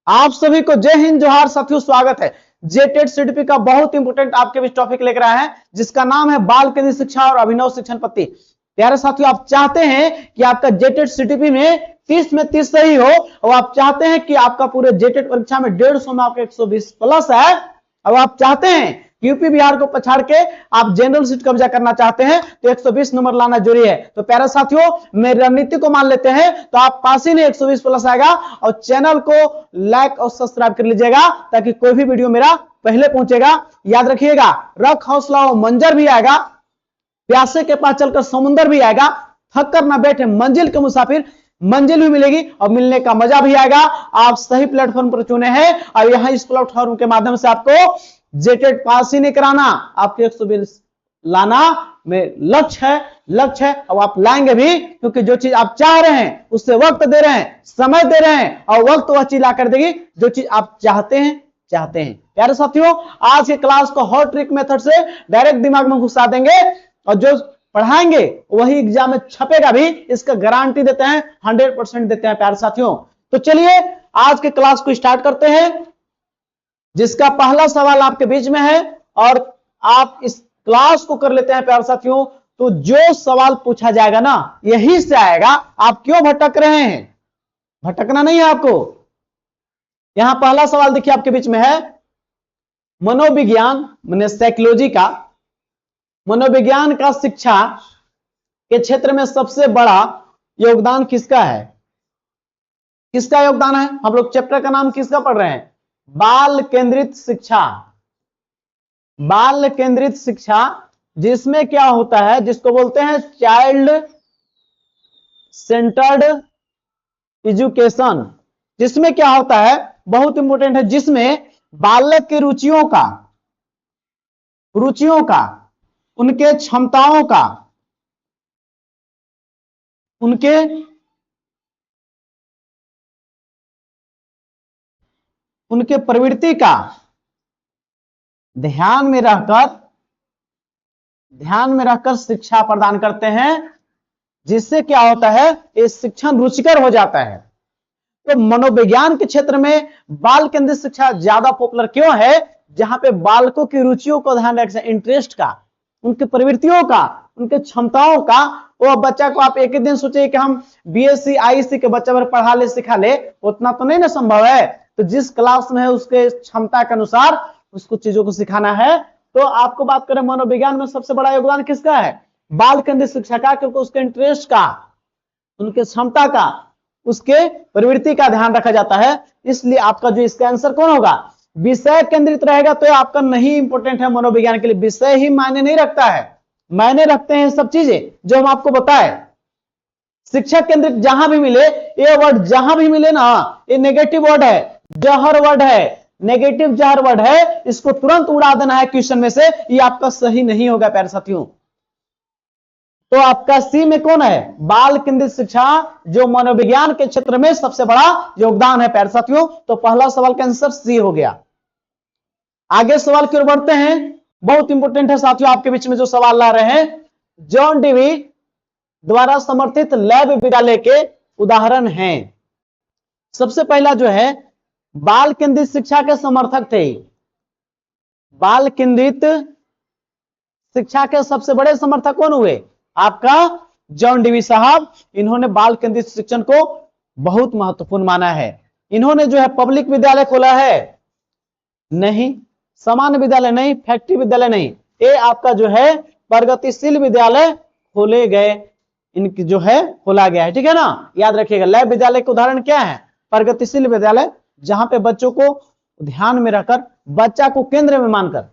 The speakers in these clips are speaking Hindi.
आप सभी को जय हिंद जोहार साथियों, स्वागत है। जेटेड सीडीपी का बहुत इंपोर्टेंट आपके बीच टॉपिक लेकर आए हैं, जिसका नाम है बाल केंद्रित शिक्षा और अभिनव शिक्षण पद्धति। प्यारे साथियों, आप चाहते हैं कि आपका जेटेड सीडीपी में 30 में 30 सही हो, और आप चाहते हैं कि आपका पूरे जेटेड परीक्षा में 150 में आपका 120 प्लस है, और आप चाहते हैं यूपी बिहार को पछाड़ के आप जनरल सीट कब्जा करना चाहते हैं, तो 120 नंबर लाना जरूरी है। तो प्यारे साथियों, मेरी रणनीति को मान लेते हैं तो आप पास ही नहीं 120 प्लस आएगा। और चैनल को लाइक और सब्सक्राइब कर लीजिएगा, ताकि कोई भी वीडियो मेरा पहले पहुंचेगा। याद रखिएगा, रख हौसला हो मंजर भी आएगा, प्यासे के पास चलकर समुंदर भी आएगा, थक कर ना बैठे मंजिल के मुसाफिर, मंजिल भी मिलेगी और मिलने का मजा भी आएगा। आप सही प्लेटफॉर्म पर चुने हैं, और यहां इस प्लेटफॉर्म के माध्यम से आपको जेटेड पास ही नहीं कराना, आपके 120 लाना में लक्ष्य है। और आप लाएंगे भी, क्योंकि जो चीज आप चाह रहे हैं उससे वक्त दे रहे हैं, समय दे रहे हैं, और वक्त वह चीज ला कर देगी जो चीज आप चाहते हैं। प्यारे साथियों, आज के क्लास को हॉट ट्रिक मेथड से डायरेक्ट दिमाग में घुसा देंगे, और जो पढ़ाएंगे वही एग्जाम में छपेगा भी, इसका गारंटी देते हैं, 100% देते हैं। प्यारे साथियों, तो चलिए आज के क्लास को स्टार्ट करते हैं, जिसका पहला सवाल आपके बीच में है, और आप इस क्लास को कर लेते हैं। प्यारे साथियों, तो जो सवाल पूछा जाएगा ना, यही से आएगा। आप क्यों भटक रहे हैं? भटकना नहीं है आपको। यहां पहला सवाल देखिए आपके बीच में है, मनोविज्ञान माने साइकोलॉजी का, मनोविज्ञान का शिक्षा के क्षेत्र में सबसे बड़ा योगदान किसका है? किसका योगदान है? हम लोग चैप्टर का नाम किसका पढ़ रहे हैं? बाल केंद्रित शिक्षा। बाल केंद्रित शिक्षा, जिसमें क्या होता है, जिसको बोलते हैं चाइल्ड सेंटर्ड एजुकेशन। जिसमें क्या होता है, बहुत इंपॉर्टेंट है, जिसमें बालक के रुचियों का, उनके क्षमताओं का, उनके प्रवृत्ति का ध्यान में रहकर शिक्षा प्रदान करते हैं, जिससे क्या होता है, ये शिक्षण रुचिकर हो जाता है। तो मनोविज्ञान के क्षेत्र में बाल केंद्रित शिक्षा ज्यादा पॉपुलर क्यों है? जहां पे बालकों की रुचियों को ध्यान रखें, इंटरेस्ट का, उनकी प्रवृत्तियों का, उनके क्षमताओं का। वो बच्चा को आप एक ही दिन सोचिए कि हम बीएससी आईसी के बच्चा भर पढ़ा ले सिखा ले, उतना तो नहीं ना संभव है। तो जिस क्लास में है उसके क्षमता के अनुसार उसको चीजों को सिखाना है। तो आपको बात करें, मनोविज्ञान में सबसे बड़ा योगदान किसका है? बाल केंद्रित शिक्षा का, क्योंकि उसके इंटरेस्ट का, उनके क्षमता का, उसके प्रवृत्ति का ध्यान रखा जाता है। इसलिए आपका जो इसका आंसर कौन होगा? विषय केंद्रित रहेगा तो आपका नहीं इंपॉर्टेंट है। मनोविज्ञान के लिए विषय ही मायने नहीं रखता है, मायने रखते हैं सब चीजें जो हम आपको बताए। शिक्षा केंद्रित जहां भी मिले, ये वर्ड जहां भी मिले ना, ये नेगेटिव वर्ड है, जहर वर्ड है, नेगेटिव जहर वर्ड है, इसको तुरंत उड़ा देना है क्वेश्चन में से। ये आपका सही नहीं होगा प्यारे साथियों। तो आपका सी में कौन है? बाल केंद्रित शिक्षा, जो मनोविज्ञान के क्षेत्र में सबसे बड़ा योगदान है प्यारे साथियों। तो पहला सवाल का आंसर सी हो गया। आगे सवाल की ओर बढ़ते हैं, बहुत इंपॉर्टेंट है साथियों, आपके बीच में जो सवाल ला रहे हैं, जॉन डीवी द्वारा समर्थित लैब विद्यालय के उदाहरण हैं। सबसे पहला जो है, बाल केंद्रित शिक्षा के समर्थक थे। बाल केंद्रित शिक्षा के सबसे बड़े समर्थक कौन हुए? आपका जॉन डीवी साहब। इन्होंने बाल केंद्रित शिक्षण को बहुत महत्वपूर्ण माना है। इन्होंने जो है पब्लिक विद्यालय खोला है? नहीं। सामान्य विद्यालय नहीं, फैक्ट्री विद्यालय नहीं, ये आपका जो है प्रगतिशील विद्यालय खोले गए, इनकी जो है खोला गया है। ठीक है ना, याद रखिएगा। लैब विद्यालय के उदाहरण क्या है? प्रगतिशील विद्यालय, जहां पे बच्चों को ध्यान में रखकर, बच्चा को केंद्र में मानकर,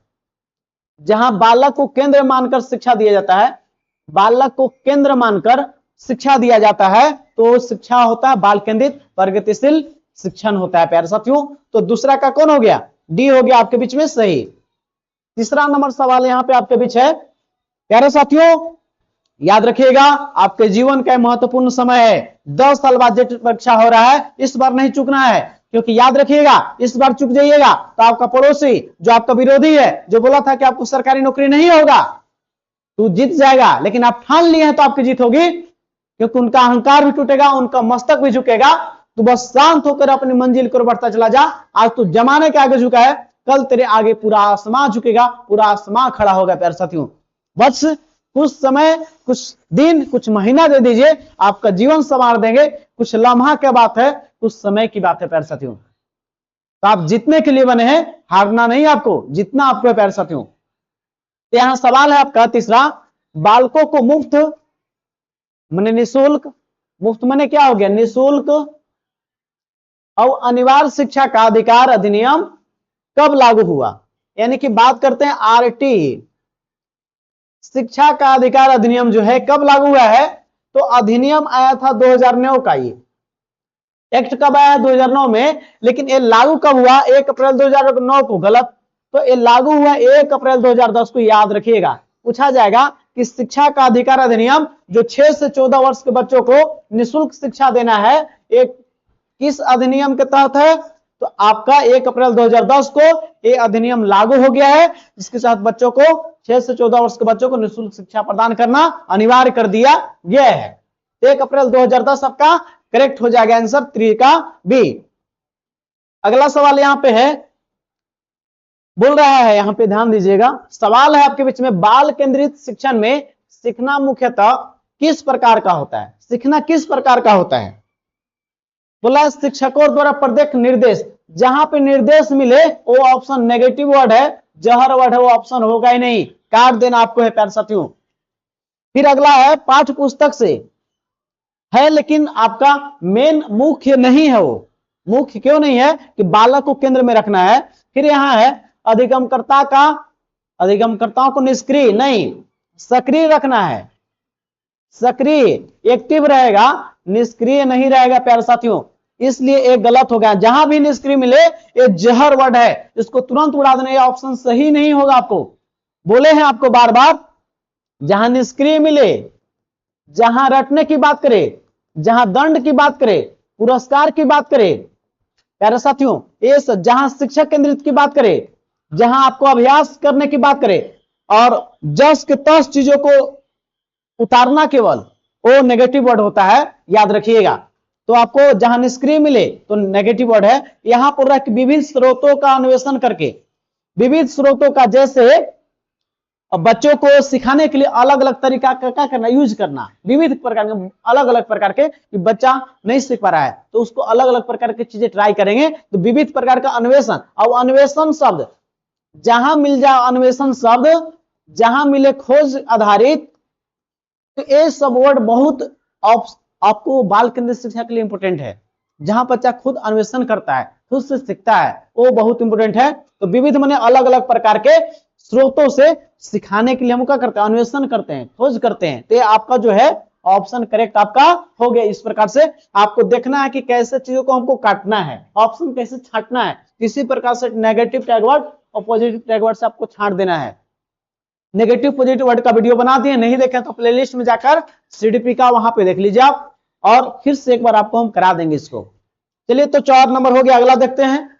जहां बालक को केंद्र मानकर शिक्षा दिया जाता है, बालक को केंद्र मानकर शिक्षा दिया जाता है, तो शिक्षा होता है बाल केंद्रित प्रगतिशील शिक्षण होता है प्यारे साथियों। तो दूसरा का कौन हो गया? डी हो गया आपके बीच में सही। तीसरा नंबर सवाल यहां पे आपके बीच है प्यारे साथियों, याद रखिएगा, आपके जीवन का महत्वपूर्ण समय है। 10 साल बाद जेट परीक्षा हो रहा है, इस बार नहीं चूकना है, क्योंकि याद रखिएगा, इस बार चूक जाइएगा तो आपका पड़ोसी, जो आपका विरोधी है, जो बोला था कि आपको सरकारी नौकरी नहीं होगा, तो जीत जाएगा। लेकिन आप ठान लिए हैं तो आपकी जीत होगी, क्योंकि उनका अहंकार भी टूटेगा, उनका मस्तक भी झुकेगा। तू बस शांत होकर अपनी मंजिल की ओर बढ़ता चला जा। आज तू जमाने के आगे झुका है, कल तेरे आगे पूरा आसमां झुकेगा, पूरा आसमां खड़ा होगा। प्यारे साथियों, बस कुछ समय, कुछ दिन, कुछ महीना दे दीजिए, आपका जीवन संवार देंगे। कुछ लम्हा क्या बात है, कुछ समय की बात है प्यारे साथियों। तो आप जीतने के लिए बने हैं, हारना नहीं आपको, जितना आपको है प्यारे साथियों। तो यहां सवाल है आपका तीसरा, बालकों को मुफ्त माने निःशुल्क, मुफ्त माने क्या हो गया, निःशुल्क और अनिवार्य शिक्षा का अधिकार अधिनियम कब लागू हुआ। यानी कि बात करते हैं आरटी, शिक्षा का अधिकार अधिनियम जो है कब लागू हुआ है। तो अधिनियम आया था 2009 का, ये एक्ट कब आया 2009 में, लेकिन ये लागू कब हुआ, 1 अप्रैल 2009 को। गलत, तो ये लागू हुआ 1 अप्रैल 2010 को। याद रखिएगा, पूछा जाएगा कि शिक्षा का अधिकार अधिनियम जो 6 से 14 वर्ष के बच्चों को निःशुल्क शिक्षा देना है, एक किस अधिनियम के तहत है। तो आपका 1 अप्रैल 2010 को ये अधिनियम लागू हो गया है, जिसके साथ बच्चों को 6 से 14 वर्ष के बच्चों को निःशुल्क शिक्षा प्रदान करना अनिवार्य कर दिया गया है। 1 अप्रैल 2010 आपका करेक्ट हो जाएगा आंसर 3 का बी। अगला सवाल यहां पे है, बोल रहा है, यहां पे ध्यान दीजिएगा, सवाल है आपके बीच में, बाल केंद्रित शिक्षण में सीखना मुख्यतः किस प्रकार का होता है। सीखना किस प्रकार का होता है, बोला शिक्षकों द्वारा प्रत्येक निर्देश, जहां पे निर्देश मिले वो ऑप्शन नेगेटिव वर्ड है, जहर वर्ड है, वो ऑप्शन होगा ही नहीं, काट देना आपको है प्यारे साथियों। फिर अगला है, पाठ्य पुस्तक से है लेकिन आपका मेन मुख्य नहीं है। वो मुख्य क्यों नहीं है कि बालक को केंद्र में रखना है। फिर यहां है अधिगमकर्ताओं को निष्क्रिय नहीं, सक्रिय रखना है, सक्रिय एक्टिव रहेगा, निष्क्रिय नहीं रहेगा प्यारे साथियों, इसलिए एक गलत हो गया। जहां भी निष्क्रिय मिले ये जहर वर्ड है, इसको तुरंत उड़ा देना, ये ऑप्शन सही नहीं होगा। आपको बोले हैं आपको बार बार, जहां निष्क्रिय मिले, जहां रटने की बात करे, जहां दंड की बात करे, पुरस्कार की बात करे प्यारे साथियों, ये जहां शिक्षक केंद्रित की बात करे, जहां आपको अभ्यास करने की बात करे, और जस के तस चीजों को उतारना केवल, वो नेगेटिव वर्ड होता है, याद रखिएगा। तो आपको जहां निष्क्रिय मिले तो नेगेटिव वर्ड है। यहां पर रख विविध स्रोतों का अन्वेषण करके, विविध स्रोतों का, जैसे बच्चों को सिखाने के लिए अलग अलग तरीका का क्या करना, यूज करना, विविध प्रकार के, अलग अलग प्रकार के, कि बच्चा नहीं सीख पा रहा है तो उसको अलग अलग प्रकार की चीजें ट्राई करेंगे। तो विविध प्रकार का अन्वेषण, और अन्वेषण शब्द जहां मिल जाए, अन्वेषण शब्द जहां मिले खोज आधारित, तो ये सब वर्ड बहुत आपको बाल केंद्रित शिक्षा के लिए इंपोर्टेंट है। जहां बच्चा खुद अन्वेषण करता है, खुद से सीखता है, वो बहुत इंपोर्टेंट है। तो विविध माने अलग अलग प्रकार के स्रोतों से सिखाने के लिए हम क्या करते हैं, अन्वेषण करते हैं, खोज करते हैं। तो आपका जो है ऑप्शन करेक्ट आपका हो गया। इस प्रकार से आपको देखना है कि कैसे चीजों को हमको काटना है, ऑप्शन कैसे छांटना है, किसी प्रकार से नेगेटिव टैगवर्ड और पॉजिटिव टैगवर्ड से आपको छांट देना है। नेगेटिव पॉजिटिव वर्ड का वीडियो बना दिए, नहीं देखे तो प्लेलिस्ट में जाकर सीडीपी का वहां पे देख लीजिए आप, और फिर से एक बार आपको हम करा देंगे इसको। चलिए, तो 4 नंबर हो गया। अगला देखते हैं,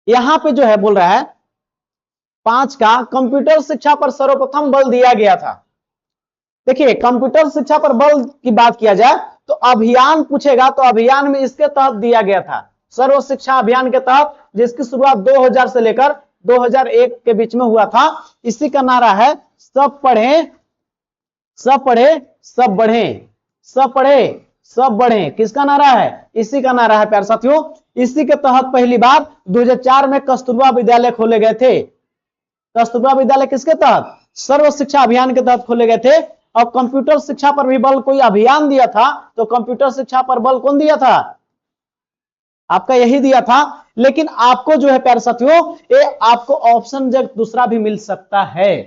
यहां पे जो है बोल रहा है 5 का, कंप्यूटर शिक्षा पर सर्वप्रथम बल दिया गया था। देखिए, कंप्यूटर शिक्षा पर बल की बात किया जाए तो अभियान पूछेगा, तो अभियान में इसके तहत दिया गया था, सर्व शिक्षा अभियान के तहत, जिसकी शुरुआत 2000 से लेकर 2001 के बीच में हुआ था। इसी का नारा है, सब पढ़ें, सब पढ़े, सब बढ़े, सब पढ़े, सब बढ़े। किसका नारा है, इसी का नारा है प्यारे साथियों। इसी के तहत पहली बार 2004 में कस्तूरबा विद्यालय खोले गए थे। कस्तूरबा विद्यालय किसके तहत, सर्व शिक्षा अभियान के तहत खोले गए थे। और कंप्यूटर शिक्षा पर भी बल कोई अभियान दिया था, तो कंप्यूटर शिक्षा पर बल कौन दिया था, आपका यही दिया था। लेकिन आपको जो है प्यारे साथियों, ये आपको ऑप्शन जब दूसरा भी मिल सकता है।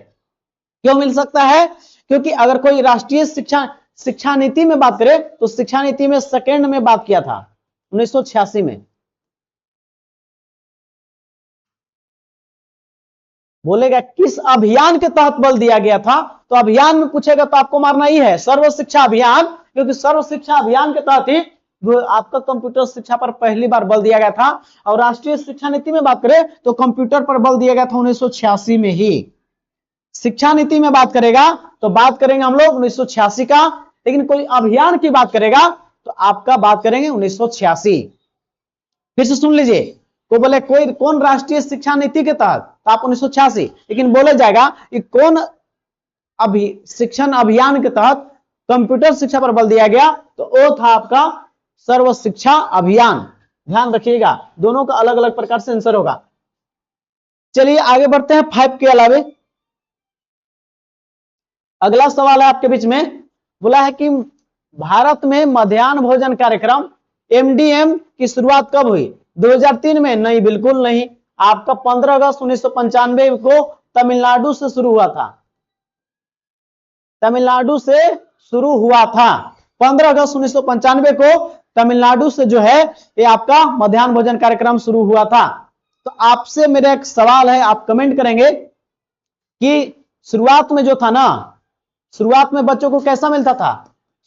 क्यों मिल सकता है, क्योंकि अगर कोई राष्ट्रीय शिक्षा नीति में बात करे तो शिक्षा नीति में सेकेंड में बात किया था 1986 में। बोलेगा किस अभियान के तहत बल दिया गया था, तो अभियान में पूछेगा तो आपको मारना ही है सर्व शिक्षा अभियान, क्योंकि सर्व शिक्षा अभियान के तहत ही आपका कंप्यूटर शिक्षा पर पहली बार बल दिया गया था। और राष्ट्रीय शिक्षा नीति में बात करें तो कंप्यूटर पर बल दिया गया था 1986 में ही। शिक्षा नीति में बात करेगा तो बात करेंगे हम लोग 1986 का, लेकिन कोई अभियान की बात करेगा तो आपका बात करेंगे 1986। फिर से सुन लीजिए, को बोले कोई कौन राष्ट्रीय शिक्षा नीति के तहत, तो आप 1986, लेकिन बोला जाएगा कि कौन शिक्षण अभियान के तहत कंप्यूटर शिक्षा पर बल दिया गया, तो वो था आपका सर्व शिक्षा अभियान। ध्यान रखिएगा, दोनों का अलग अलग प्रकार से आंसर होगा। चलिए आगे बढ़ते हैं 5 के अलावे। अगला सवाल है आपके बीच में, बोला है कि भारत में मध्याह्न भोजन कार्यक्रम एमडीएम की शुरुआत कब हुई? 2003 में? नहीं, बिल्कुल नहीं। आपका 15 अगस्त 1995 को तमिलनाडु से शुरू हुआ था। तमिलनाडु से शुरू हुआ था। 15 अगस्त 1995 को तमिलनाडु से जो है ये आपका मध्याह्न भोजन कार्यक्रम शुरू हुआ था। तो आपसे मेरा एक सवाल है, आप कमेंट करेंगे कि शुरुआत में जो था ना, शुरुआत में बच्चों को कैसा मिलता था?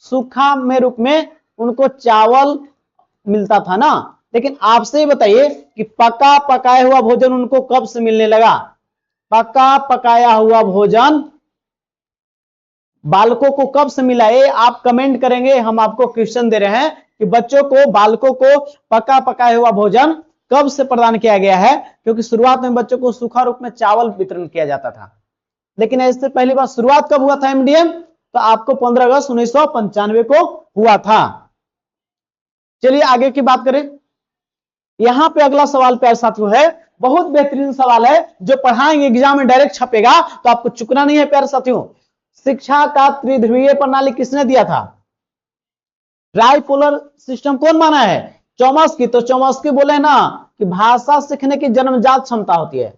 सूखा में रूप में उनको चावल मिलता था ना। लेकिन आपसे ही बताइए कि पका पकाया हुआ भोजन उनको कब से मिलने लगा? पका पकाया हुआ भोजन बालकों को कब से मिला? ये आप कमेंट करेंगे। हम आपको क्वेश्चन दे रहे हैं कि बच्चों को, बालकों को पका पकाया हुआ भोजन कब से प्रदान किया गया है, क्योंकि शुरुआत में बच्चों को सूखा रूप में चावल वितरण किया जाता था। लेकिन इससे पहली बार शुरुआत कब हुआ था एमडीएम? तो आपको 15 अगस्त 1995 को हुआ था। चलिए आगे की बात करें। यहां पे अगला सवाल प्यारे साथियों है, बहुत बेहतरीन सवाल है, जो पढ़ाएंगे एग्जाम में डायरेक्ट छपेगा, तो आपको चुकना नहीं है प्यारे साथियों। शिक्षा का त्रिध्रुवीय प्रणाली किसने दिया था? ट्राइपोलर सिस्टम कौन माना है? चॉम्स्की। तो चॉम्स्की बोले ना कि भाषा सीखने की जन्मजात क्षमता होती है।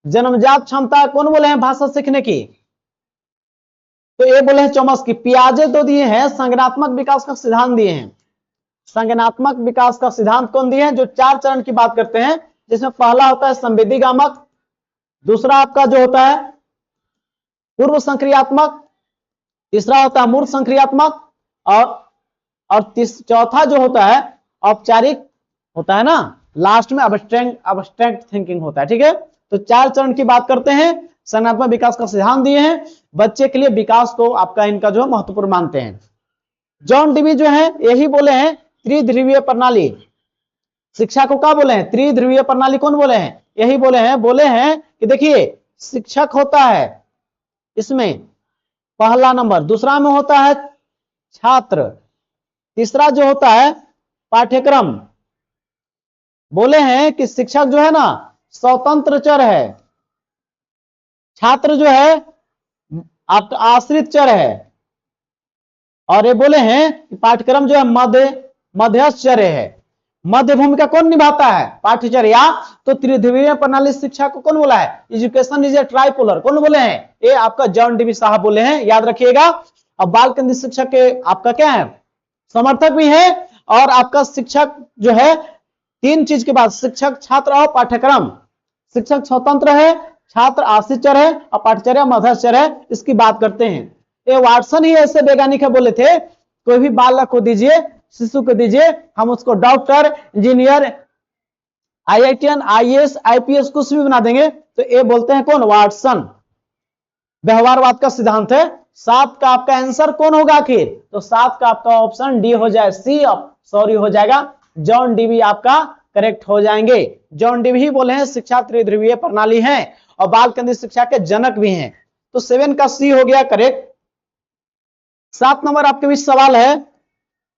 जन्मजात क्षमता कौन बोले हैं भाषा सीखने की? तो ये बोले हैं चॉम्स्की। पियाजे तो दिए हैं संज्ञानात्मक विकास का सिद्धांत दिए हैं। संज्ञानात्मक विकास का सिद्धांत कौन दिए हैं? जो 4 चरण की बात करते हैं, जिसमें पहला होता है संवेदीगामक, दूसरा आपका जो होता है पूर्व संक्रियात्मक, तीसरा होता है मूर्त संक्रियात्मक, और चौथा जो होता है औपचारिक होता है ना, लास्ट में अब्स्ट्रैक्ट थिंकिंग होता है। ठीक है, तो 4 चरण की बात करते हैं, संज्ञानात्मक विकास का सिद्धांत दिए हैं। बच्चे के लिए विकास को आपका इनका जो महत्वपूर्ण मानते हैं। जॉन डीवी जो है यही बोले हैं त्रिध्रुवीय प्रणाली। शिक्षा को क्या बोले हैं? त्रिध्रुवीय प्रणाली कौन बोले हैं? यही बोले हैं कि देखिए शिक्षक होता है इसमें पहला नंबर, दूसरा में होता है छात्र, तीसरा जो होता है पाठ्यक्रम। बोले हैं कि शिक्षक जो है ना स्वतंत्र चर है, छात्र जो है आपका आश्रित चर है, और ये बोले हैं कि पाठ्यक्रम जो है मध्यस्थ चर है। मध्य भूमिका कौन निभाता है? पाठ्यचर्या। तो त्रिध्रुवीय प्रणाली शिक्षा को कौन बोला है? Education is a tripolar. कौन बोले हैं? ये आपका जॉन डीवी साहब बोले हैं, याद रखिएगा। अब बाल केंद्रित शिक्षा के आपका क्या है? समर्थक भी है, और आपका शिक्षक जो है 3 चीज के बाद, शिक्षक, छात्र और पाठ्यक्रम। शिक्षक स्वतंत्र है, छात्र आश्रित चर है, और पाठ्यचर्या मध्यस्थ चर है। इसकी बात करते हैं। ये वाटसन ही ऐसे वैज्ञानिक है, बोले थे कोई भी बालक को दीजिए, शिशु को दीजिए, हम उसको doctor, engineer, IITian, IAS, IPS कुछ भी बना देंगे। तो ये बोलते हैं कौन? वाटसन। व्यवहारवाद का सिद्धांत है। 7 का आपका आंसर कौन होगा आखिर? तो 7 का आपका ऑप्शन डी हो जाए, सी सॉरी हो जाएगा, जॉन डीवी आपका करेक्ट हो जाएंगे। जॉन डीवी ही बोले हैं शिक्षा त्रिध्रुवीय प्रणाली है, और बाल केंद्रित शिक्षा के जनक भी हैं। तो 7 का सी हो गया करेक्ट। 7 नंबर आपके बीच सवाल है,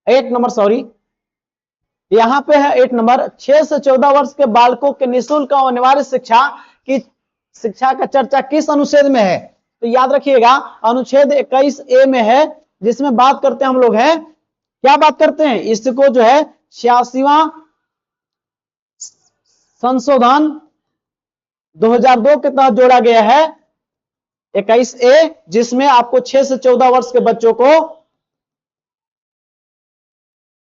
8 नंबर सॉरी, यहां पे है 8 नंबर। 6 से 14 वर्ष के बालकों के निःशुल्क और अनिवार्य शिक्षा की शिक्षा का चर्चा किस अनुच्छेद में है? तो याद रखिएगा अनुच्छेद 21A में है, जिसमें बात करते हैं हम लोग हैं, क्या बात करते हैं? इसको जो है 86वां संशोधन 2002 के तहत जोड़ा गया है 21A, जिसमें आपको 6 से 14 वर्ष के बच्चों को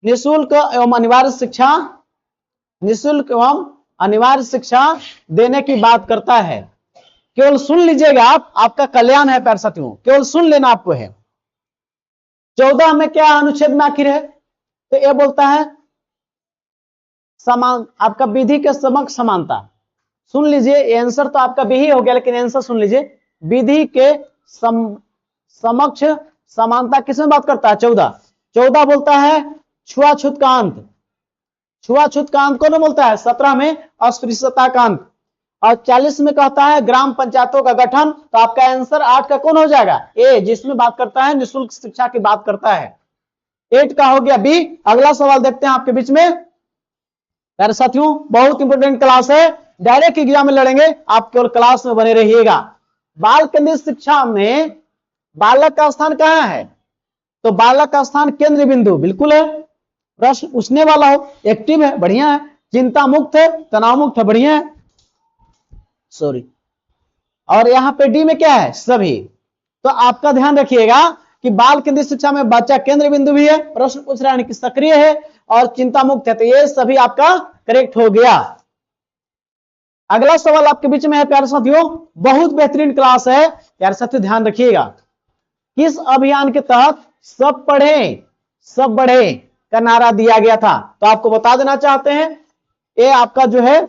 निःशुल्क एवं अनिवार्य शिक्षा देने की बात करता है। केवल सुन लीजिएगा आप, आपका कल्याण है प्यारे साथियों, केवल सुन लेना आपको है। 14 में क्या अनुच्छेद में आखिर है? तो यह बोलता है समान, आपका विधि के समक्ष समानता। सुन लीजिए, आंसर तो आपका भी ही हो गया, लेकिन आंसर सुन लीजिए। विधि के समक्ष समानता किसमें बात करता है? 14 बोलता है छुआछूत का अंत। छुआछूत का अंत कौन बोलता है? 17 में अस्पृश्यता का अंत। और 40 में कहता है ग्राम पंचायतों का गठन। तो आपका आंसर 8 का कौन हो जाएगा? ए, जिसमें बात करता है निःशुल्क शिक्षा की बात करता है। 8 का हो गया बी। अगला सवाल देखते हैं आपके बीच में। प्यारे साथियों, बहुत इंपोर्टेंट क्लास है, डायरेक्ट एग्जाम में लड़ेंगे, आप केवल क्लास में बने रहिएगा। बाल केंद्रित शिक्षा में बालक का स्थान कहां है? तो बालक का स्थान केंद्र बिंदु बिल्कुल है। प्रश्न पूछने वाला हो, एक्टिव है, बढ़िया है। चिंता मुक्त है, तनाव मुक्त है, बढ़िया है। सॉरी। और यहां पे डी में क्या है? सभी। तो आपका ध्यान रखिएगा कि बाल केंद्रित शिक्षा में बच्चा केंद्र बिंदु भी है, प्रश्न पूछ रहा है कि सक्रिय है और चिंता मुक्त है, तो ये सभी आपका करेक्ट हो गया। अगला सवाल आपके बीच में है प्यारे साथियों, बहुत बेहतरीन क्लास है, प्यारे साथियों ध्यान रखिएगा। किस अभियान के तहत सब पढ़े सब बढ़े का नारा दिया गया था? तो आपको बता देना चाहते हैं, ये आपका जो है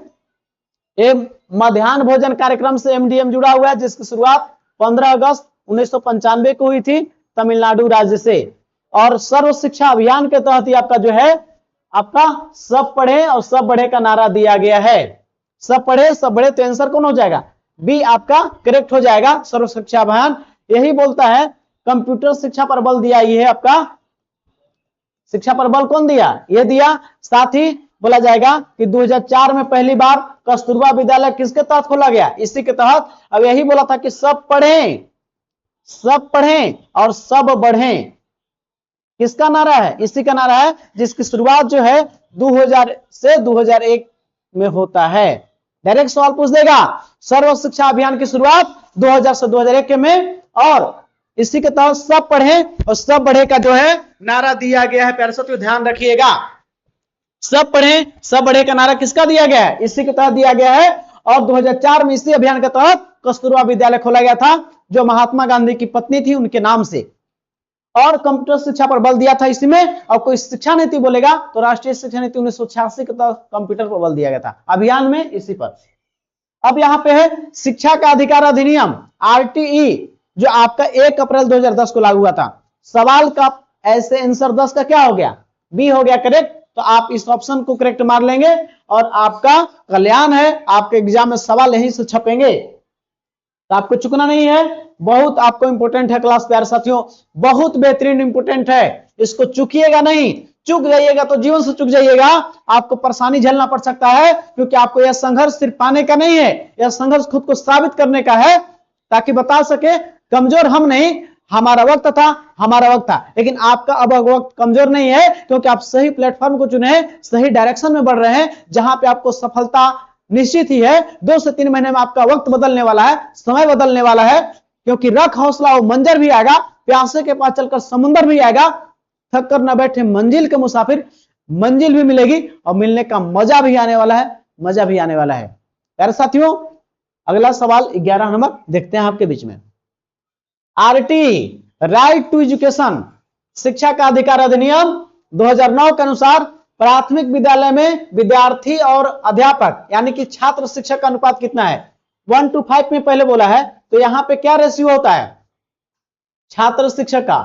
ये मध्याह्न भोजन कार्यक्रम से एमडीएम जुड़ा हुआ है, जिसकी शुरुआत 15 अगस्त 1995 को हुई थी तमिलनाडु राज्य से। और सर्व शिक्षा अभियान के तहत ही आपका जो है आपका सब पढ़े और सब बढ़े का नारा दिया गया है। सब पढ़े सब बढ़े, तो आंसर कौन हो जाएगा? बी आपका करेक्ट हो जाएगा। सर्व शिक्षा अभियान यही बोलता है। कंप्यूटर शिक्षा पर बल दिया, ये है आपका शिक्षा पर बल कौन दिया? ये दिया। साथ ही बोला जाएगा कि 2004 में पहली बार कस्तूरबा विद्यालय किसके तहत खोला गया? इसी के तहत। अब यही बोला था कि सब पढ़ें और सब बढ़ें, किसका नारा है? इसी का नारा है, जिसकी शुरुआत जो है 2000 से 2001 में होता है। डायरेक्ट सवाल पूछ देगा, सर्व शिक्षा अभियान की शुरुआत 2000 से 2001 में, और इसी के तहत सब पढ़ें और सब बढ़े का जो है नारा दिया गया है। प्यारे साथियों ध्यान रखिएगा, सब पढ़ें सब बढ़े का नारा किसका दिया गया है? इसी के तहत दिया गया है। और 2004 में इसी अभियान के तहत कस्तूरबा विद्यालय खोला गया था, जो महात्मा गांधी की पत्नी थी उनके नाम से। और कंप्यूटर शिक्षा पर बल दिया था इसी में। और कोई शिक्षा नीति बोलेगा तो राष्ट्रीय शिक्षा नीति 1986 के तहत कंप्यूटर पर बल दिया गया था, अभियान में इसी पर। अब यहां पे है शिक्षा का अधिकार अधिनियम आरटीई, जो आपका 1 अप्रैल 2010 को लागू हुआ था। सवाल का ऐसे आंसर 10 का क्या हो गया? बी हो गया करेक्ट। तो आप इस ऑप्शन को करेक्ट मार लेंगे और आपका कल्याण है, आपके एग्जाम में सवाल यहीं से छपेंगे, तो आपको चुकना नहीं है। बहुत आपको इंपोर्टेंट है क्लास प्यारे साथियों, बहुत बेहतरीन इंपोर्टेंट है, इसको चुकिएगा नहीं। चुक जाइएगा तो जीवन से चुक जाइएगा, आपको परेशानी झेलना पड़ सकता है, क्योंकि आपको यह संघर्ष सिर्फ पाने का नहीं है, यह संघर्ष खुद को साबित करने का है, ताकि बता सके कमजोर हम नहीं, हमारा वक्त था, हमारा वक्त था। लेकिन आपका अब वक्त कमजोर नहीं है, क्योंकि आप सही प्लेटफॉर्म को चुने हैं, सही डायरेक्शन में बढ़ रहे हैं, जहां पे आपको सफलता निश्चित ही है। 2 से 3 महीने में आपका वक्त बदलने वाला है, समय बदलने वाला है, क्योंकि रख हौसला वो मंजर भी आएगा, प्यासे के पास चलकर समुंदर भी आएगा, थक कर न बैठे मंजिल के मुसाफिर, मंजिल भी मिलेगी और मिलने का मजा भी आने वाला है, मजा भी आने वाला है। प्यारे साथियों अगला सवाल 11 नंबर देखते हैं आपके बीच में। आरटी राइट टू एजुकेशन शिक्षा का अधिकार अधिनियम 2009 के अनुसार प्राथमिक विद्यालय में विद्यार्थी और अध्यापक यानी कि छात्र शिक्षक का अनुपात कितना है? 1:5 में पहले बोला है, तो यहां पे क्या रेशियो होता है छात्र शिक्षक का?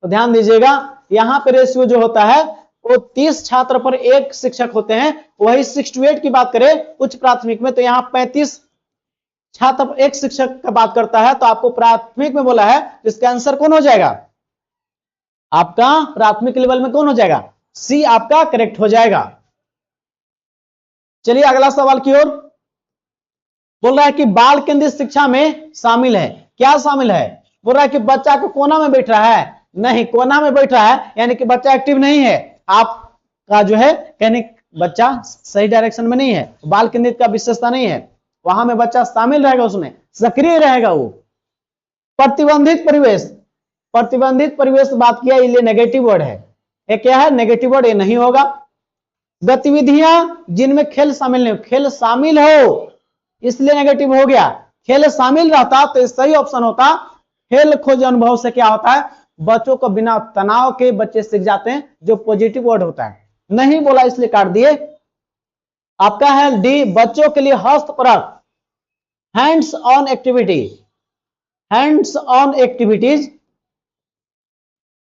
तो ध्यान दीजिएगा, यहां पे रेशियो जो होता है वो 30 छात्र पर 1 शिक्षक होते हैं। वही 6:8 की बात करें उच्च प्राथमिक में, तो यहां 35 छात्र पर 1 शिक्षक का बात करता है। तो आपको प्राथमिक में बोला है, इसका आंसर कौन हो जाएगा? आपका प्राथमिक लेवल में कौन हो जाएगा? सी आपका करेक्ट हो जाएगा। चलिए अगला सवाल की ओर। बोल रहा है कि बाल केंद्रित शिक्षा में शामिल है, क्या शामिल है? बोल रहा है कि बच्चा को कोना में बैठ रहा है, नहीं कोना में बैठ रहा है यानी कि बच्चा एक्टिव नहीं है, आपका जो है कहने बच्चा सही डायरेक्शन में नहीं है, बाल केंद्रित का विशेषता नहीं है, वहां में बच्चा शामिल रहेगा, उसमें सक्रिय रहेगा वो। प्रतिबंधित परिवेश, प्रतिबंधित परिवेश बात किया, ये नेगेटिव वर्ड है, ये क्या है? नेगेटिव वर्ड, ये नहीं होगा। गतिविधियां जिनमें खेल शामिल नहीं, खेल शामिल हो इसलिए नेगेटिव हो गया। खेल शामिल रहता तो सही ऑप्शन होता। खेल खोज अनुभव से क्या होता है? बच्चों को बिना तनाव के बच्चे सीख जाते हैं, जो पॉजिटिव वर्ड होता है। नहीं बोला इसलिए काट दिए। आपका है डी, बच्चों के लिए हस्तपरक hands on activity, hands on activities.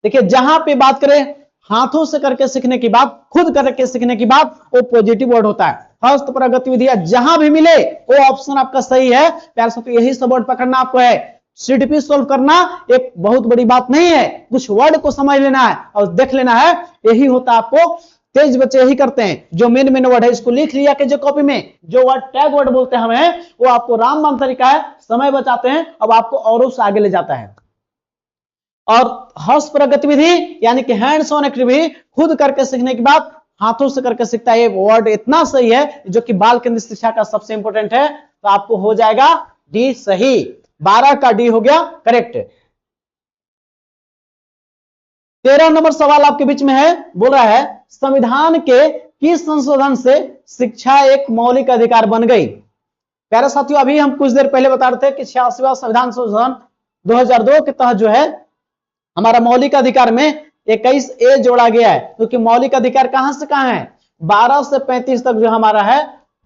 देखिए जहां पे बात करें हाथों से करके सीखने की बात, खुद करके सीखने की बात, वो पॉजिटिव वर्ड होता है। हस्तपरक गतिविधियां जहां भी मिले वो ऑप्शन आपका सही है। प्यारे साथियों, यही सब वर्ड पकड़ना आपको है। सीडीपी सोल्व करना एक बहुत बड़ी बात नहीं है, कुछ वर्ड को समझ लेना है और देख लेना है, यही होता है। आपको तेज बच्चे यही करते हैं। जो मेन वर्ड है इसको लिख लिया कि जो कॉपी में जो वर्ड टैग वर्ड बोलते हैं हमें, वो आपको रामबाण तरीका है, समय बचाते हैं, अब आपको औरों से आगे ले जाता है। और हस्तपरक गतिविधि यानी कि हैंड्स ऑन एक्टिविटी, खुद करके सीखने की बात, हाथों से करके सीखता है, ये वर्ड इतना सही है जो कि बाल केंद्रित शिक्षा का सबसे इंपॉर्टेंट है। तो आपको हो जाएगा डी सही, 12 का डी हो गया करेक्ट। 13 नंबर सवाल आपके बीच में है, बोल रहा है संविधान के किस संशोधन से शिक्षा एक मौलिक अधिकार बन गई। प्यारे साथियों, अभी हम कुछ देर पहले बता रहे थे कि 86वां संविधान संशोधन 2002 के तहत जो है हमारा मौलिक अधिकार में 21A जोड़ा गया है। क्योंकि मौलिक अधिकार कहां से कहां है, 12 से 35 तक जो हमारा है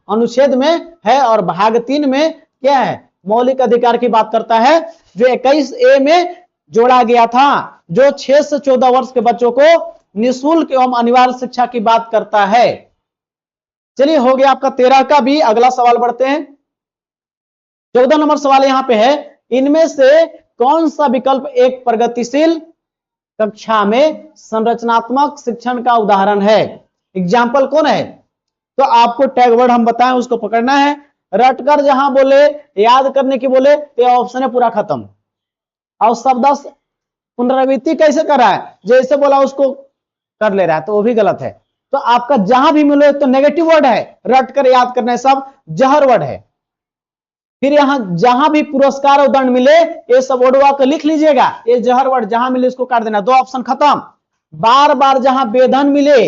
अनुच्छेद में है, और भाग 3 में क्या है, मौलिक अधिकार की बात करता है, जो 21A में जोड़ा गया था, जो 6 से 14 वर्ष के बच्चों को निःशुल्क एवं अनिवार्य शिक्षा की बात करता है। चलिए, हो गया आपका 13 का भी। अगला सवाल बढ़ते हैं। 14 नंबर सवाल यहां पे है, इनमें से कौन सा विकल्प एक प्रगतिशील कक्षा में संरचनात्मक शिक्षण का उदाहरण है। एग्जाम्पल कौन है, तो आपको टैग वर्ड हम बताएं उसको पकड़ना है। रटकर जहां बोले, याद करने की बोले, तो ऑप्शन है पूरा खत्म। और शब्द पुनरावृत्ति कैसे कर रहा है, जैसे बोला उसको कर ले रहा है, तो वो भी गलत है। तो आपका जहां भी मिले तो नेगेटिव वर्ड है, रटकर याद करने सब जहर वर्ड है। फिर यहां जहां भी पुरस्कार और दंड मिले, ये सब वर्ड को लिख लीजिएगा, ये जहर वर्ड जहां मिले उसको काट देना, 2 ऑप्शन खत्म। बार बार जहां बेधन मिले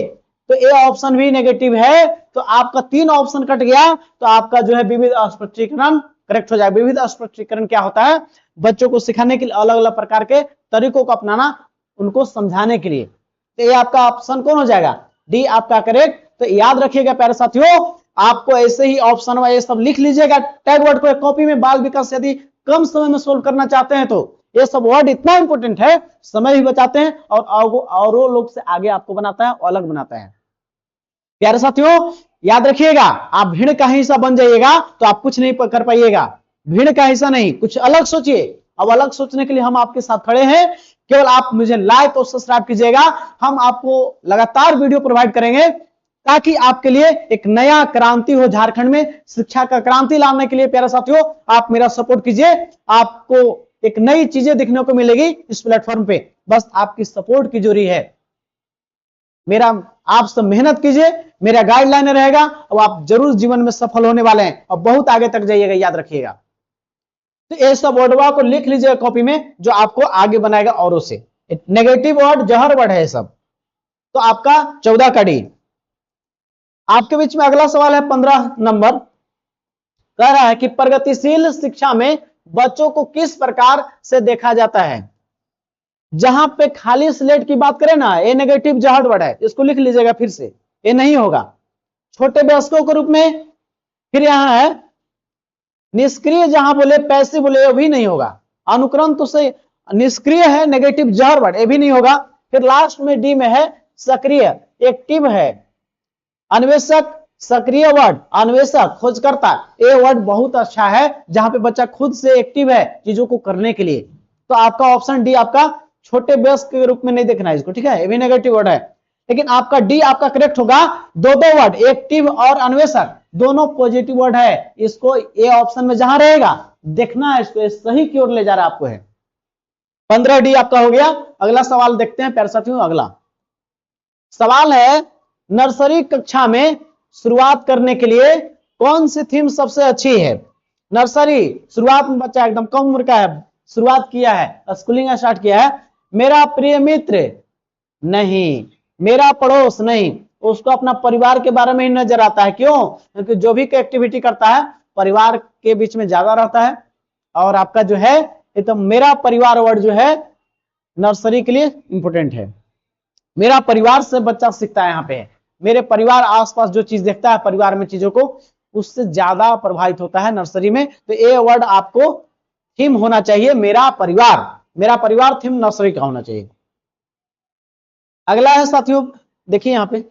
तो ये ऑप्शन भी नेगेटिव है, तो आपका 3 ऑप्शन कट गया। तो आपका जो है विविध स्पष्टीकरण करेक्ट हो जाएगा। विविध स्पष्टीकरण क्या होता है, बच्चों को सिखाने के लिए अलग अलग प्रकार के तरीकों को अपनाना, उनको समझाने के लिए। तो ये आपका ऑप्शन कौन हो जाएगा, डी आपका करेक्ट। तो याद रखिएगा प्यारे साथियों, आपको ऐसे ही ऑप्शन में ये सब लिख लीजिएगा टैग वर्ड को एक कॉपी में। बाल विकास यदि कम समय में सोल्व करना चाहते हैं तो ये सब वर्ड इतना इंपॉर्टेंट है, समय भी बचाते हैं और लोग से आगे आपको बनाता है, अलग बनाता है। प्यारे साथियों, याद रखिएगा, आप भीड़ का हिस्सा बन जाइएगा तो आप कुछ नहीं कर पाइएगा। भीड़ का हिस्सा नहीं, कुछ अलग सोचिए। अब अलग सोचने के लिए हम आपके साथ खड़े हैं, केवल आप मुझे लाइक और सब्सक्राइब कीजिएगा। हम आपको लगातार वीडियो प्रोवाइड करेंगे ताकि आपके लिए एक नया क्रांति हो। झारखंड में शिक्षा का क्रांति लाने के लिए प्यारे साथियों आप मेरा सपोर्ट कीजिए। आपको एक नई चीजें देखने को मिलेगी इस प्लेटफॉर्म पे, बस आपकी सपोर्ट की जरूरी है। मेरा आप सब मेहनत कीजिए, मेरा गाइडलाइन रहेगा और आप जरूर जीवन में सफल होने वाले हैं और बहुत आगे तक जाइएगा, याद रखिएगा। तो ये सब वर्डवा को लिख लीजिएगा कॉपी में, जो आपको आगे बनाएगा औरों से। नेगेटिव वर्ड जहर वर्ड है सब। तो आपका 14 का डी। आपके बीच में अगला सवाल है 15 नंबर, कह रहा है कि प्रगतिशील शिक्षा में बच्चों को किस प्रकार से देखा जाता है। जहां पे खाली स्लेट की बात करें ना, ये नेगेटिव जहर वर्ड है, इसको लिख लीजिएगा फिर से, ये नहीं होगा। छोटे वयस्कों के रूप में, फिर यहां है निष्क्रिय, जहां बोले पैसिव बोले, ये भी नहीं होगा। अनुक्रम तो से निष्क्रिय है, नेगेटिव जहर वर्ड, ये भी नहीं होगा। फिर लास्ट में डी में है सक्रिय, एक्टिव है। अन्वेषक, सक्रिय वर्ड, अन्वेषक, खोजकर्ता, ये वर्ड बहुत अच्छा है जहां पे बच्चा खुद से एक्टिव है चीजों को करने के लिए। तो आपका ऑप्शन डी आपका छोटे वयस्क के रूप में नहीं देखना है इसको, ठीक है, ये भी नेगेटिव वर्ड है। लेकिन आपका डी आपका करेक्ट होगा। दो वर्ड एक्टिव और अन्वेषक दोनों पॉजिटिव वर्ड है। इसको ए ऑप्शन में जहां रहेगा देखना है, इसको सही की ओर ले जा रहा है आपको है। 15 डी आपका हो गया। अगला सवाल देखते हैं प्यारे साथियों। अगला सवाल है, नर्सरी कक्षा में शुरुआत करने के लिए कौन सी थीम सबसे अच्छी है। नर्सरी शुरुआत में बच्चा एकदम कम उम्र का है, शुरुआत किया है, स्कूलिंग स्टार्ट किया है। मेरा प्रिय मित्र नहीं, मेरा पड़ोस नहीं, उसको अपना परिवार के बारे में ही नजर आता है। क्यों, क्योंकि जो भी एक्टिविटी करता है परिवार के बीच में ज्यादा रहता है। और आपका जो है ये तो मेरा परिवार वर्ड जो है नर्सरी के लिए इंपॉर्टेंट है। मेरा परिवार से बच्चा सीखता है। यहाँ पे मेरे परिवार आसपास जो चीज देखता है परिवार में चीजों को, उससे ज्यादा प्रभावित होता है नर्सरी में। तो ये वर्ड आपको थीम होना चाहिए, मेरा परिवार। मेरा परिवार थीम नर्सरी का होना चाहिए। अगला है साथियों, देखिए यहां पे